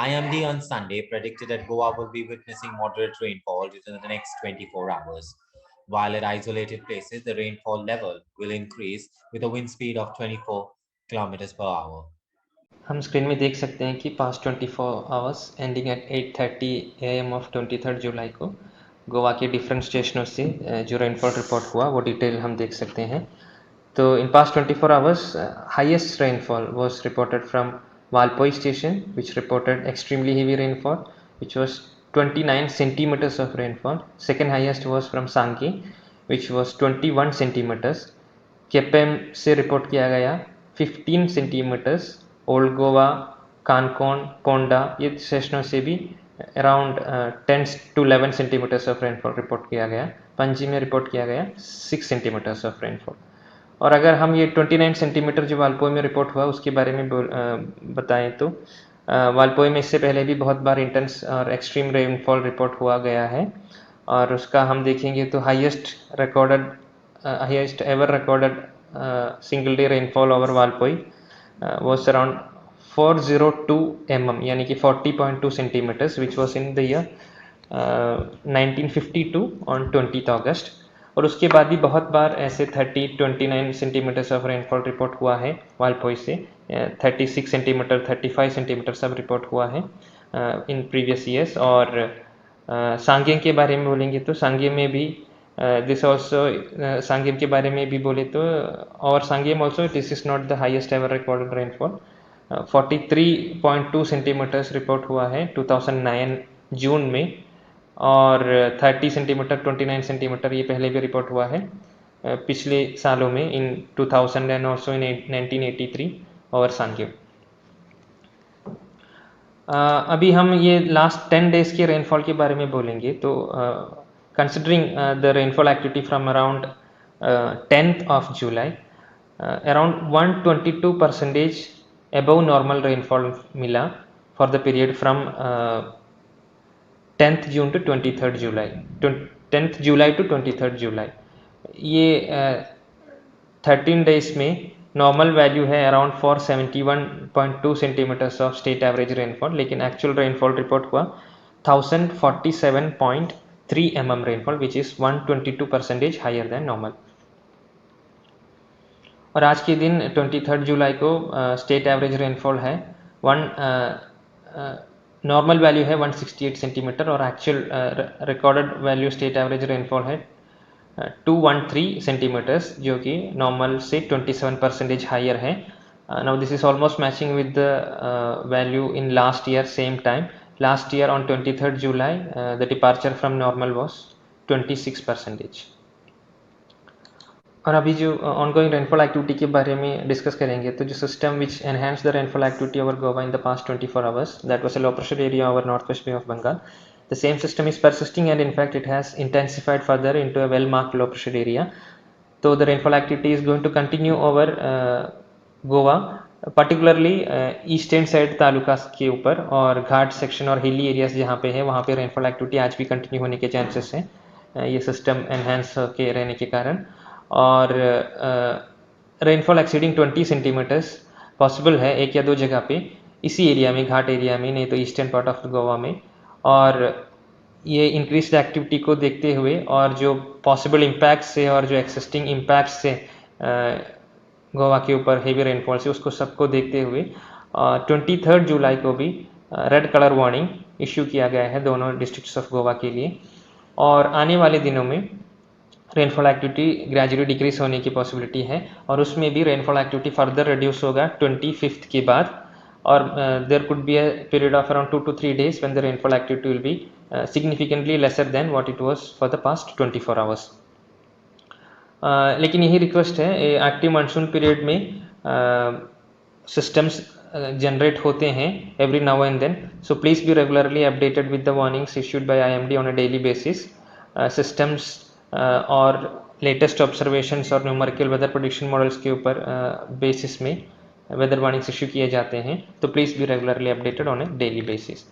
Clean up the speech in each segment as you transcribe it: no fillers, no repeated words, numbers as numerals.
IMD on Sunday predicted that Goa will be witnessing moderate rainfall within the next 24 hours. While at isolated places, the rainfall level will increase with a wind speed of 24 kilometers per hour. हम screen में देख सकते हैं कि past 24 hours ending eight 8:30 AM of 23 जुलाई को गोवा के different स्टेशनों से जो रेनफॉल रिपोर्ट हुआ वो डिटेल हम देख सकते हैं। तो in past 24 hours highest rainfall was reported from Valpoi station which reported extremely heavy rainfall which was 29 centimeters of rainfall. Second highest was from Sangi which was 21 centimeters. Quepem से रिपोर्ट किया गया 15 सेंटीमीटर्स। ओल्ड गोवा, कानकोन, पोंडा ये स्टेशनों से भी around 10 to 11 centimetres of rainfall report किया गया। पणजी में रिपोर्ट किया गया 6 सेंटीमीटर्स ऑफ रेनफॉल। और अगर हम ये 29 सेंटीमीटर जो वालपोई में रिपोर्ट हुआ उसके बारे में बताएं तो वालपोई में इससे पहले भी बहुत बार इंटेंस और एक्सट्रीम रेनफॉल रिपोर्ट हुआ गया है और उसका हम देखेंगे तो highest ever recorded single day rainfall over Valpoi was around 402 mm यानी कि 40.2 centimeters which was in the year 1952 on 20th August। और उसके बाद भी बहुत बार ऐसे 29 सेंटीमीटर्स ऑफ रेनफॉल रिपोर्ट हुआ है वालपोई से। 36 सेंटीमीटर 35 सेंटीमीटर सब रिपोर्ट हुआ है इन प्रीवियस ईयर्स। और सांगेम के बारे में बोलेंगे तो सांगेम में भी दिस ऑल्सो सांगेम के बारे में भी बोले तो और Sanguem also this is not the highest ever recorded rainfall. 43.2 centimetres report हुआ है 2009 जून में और 30 सेंटीमीटर 29 सेंटीमीटर ये पहले भी रिपोर्ट हुआ है पिछले सालों में इन 2000 एंड ऑल्सो इन 1983 और सांगेम। अभी हम ये लास्ट 10 डेज के रेनफॉल के बारे में बोलेंगे तो considering the rainfall activity from around 10th of July around 122% above normal rainfall मिला for the period from 10th June to 23rd July 10th July to 23rd July। ये 13 डेज में normal value है around 471.2 centimetres of state average rainfall, लेकिन actual rainfall report हुआ 1047.3 mm rainfall which is 122% higher than normal. और आज के दिन 23 जुलाई को स्टेट एवरेज रेनफॉल है नॉर्मल वैल्यू है 168 सेंटीमीटर और actual recorded value state average rainfall है 213 सेंटीमीटर्स जो कि नॉर्मल से 27% हायर है। Now this is almost matching with the value in last year same time. Last year on 23 July the departure from normal was 26%। और अभी जो ongoing rainfall activity के बारे में डिस्कस करेंगे तो जो system which enhance the rainfall activity over Goa in the past 24 hours that was a low pressure area over north west bay of Bengal. The same system is persisting and in fact it has intensified further into a well marked low pressure area. So the rainfall activity is going to continue over Goa, particularly eastern side talukas के ऊपर और घाट section और hilly areas जहाँ पे है वहाँ पे rainfall activity आज भी कंटिन्यू होने के चांसेस हैं ये सिस्टम एनहेंस के रहने के कारण। और रेनफॉल एक्सीडिंग 20 सेंटीमीटर्स पॉसिबल है एक या दो जगह पे इसी एरिया में घाट एरिया में, नहीं तो ईस्टर्न पार्ट ऑफ गोवा में। और ये इंक्रीज्ड एक्टिविटी को देखते हुए और जो पॉसिबल इम्पैक्ट से और जो एक्सिस्टिंग इम्पैक्ट से गोवा के ऊपर हेवी रेनफॉल से उसको सबको देखते हुए 23 जुलाई को भी रेड कलर वार्निंग इशू किया गया है दोनों डिस्ट्रिक्ट्स ऑफ गोवा के लिए। और आने वाले दिनों में रेनफॉल एक्टिविटी ग्रेजुअली डिक्रीज होने की पॉसिबिलिटी है और उसमें भी रेनफॉल एक्टिविटी फर्दर रिड्यूस होगा 25th के बाद। और there could be a period of around 2 to 3 days when the rainfall activity will be significantly lesser than what it was for the past 24 hours। लेकिन यही रिक्वेस्ट है active monsoon period में systems generate होते हैं every now and then, so please be regularly updated with the warnings issued by IMD on a daily basis. Systems और latest observations और numerical weather prediction models के ऊपर basis में weather warnings issue किए जाते हैं, तो please be regularly updated on A daily basis.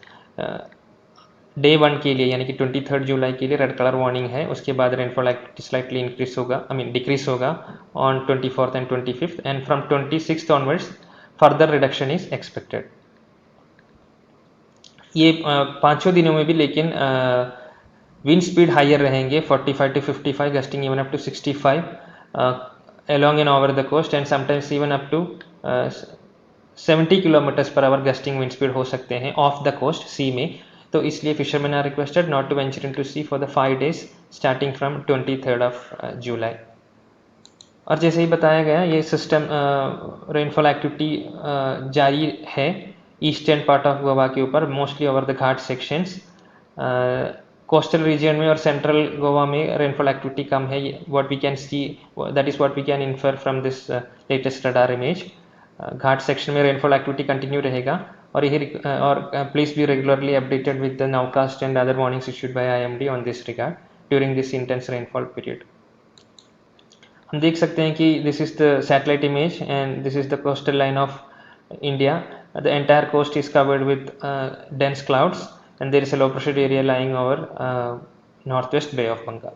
Day 1 के लिए यानी कि 23 जुलाई के लिए रेड कलर वार्निंग है, उसके बाद रेनफॉल एक्टिविटी स्लाइटली इंक्रीज होगा डिक्रीज होगा on 24th and 25th and from 26th onwards further reduction is expected. ये पाँचों दिनों में भी, लेकिन विंड स्पीड हायर रहेंगे 45 to 55, gusting even up to 65 along and over the coast, and sometimes even up to 70 kilometres per hour gusting wind speed हो सकते हैं ऑफ द कोस्ट सी में। तो इसलिए fishermen are requested not to venture into sea for the 5 days starting from 23rd of July. और जैसे ही बताया गया, ये सिस्टम रेनफॉल एक्टिविटी जारी है ईस्टर्न पार्ट ऑफ गोवा के ऊपर, mostly over the ghat sections. Coastal region में और सेंट्रल गोवा में रेनफॉल एक्टिविटी कम है, what we can see, that is what we can infer from this latest radar image. Ghat section में रेनफॉल एक्टिविटी कंटिन्यू रहेगा, और यही और please be regularly updated with the nowcast and other warnings issued by IMD on this regard during this intense rainfall period. हम देख सकते हैं कि this is the satellite image and this is the coastal line of India. The entire coast is covered with dense clouds, and there is a low pressure area lying over northwest Bay of Bengal.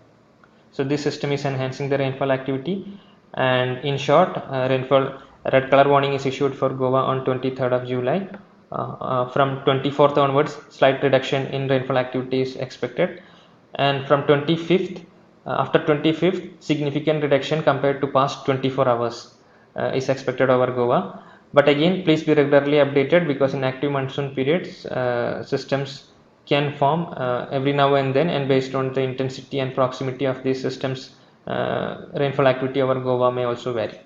So this system is enhancing the rainfall activity, and in short, rainfall red color warning is issued for Goa on 23rd of July. From 24th onwards, slight reduction in rainfall activity is expected, and from 25th, after 25th, significant reduction compared to past 24 hours is expected over Goa. But again, please be regularly updated, because in active monsoon periods, systems can form every now and then, and based on the intensity and proximity of these systems, rainfall activity over Goa may also vary.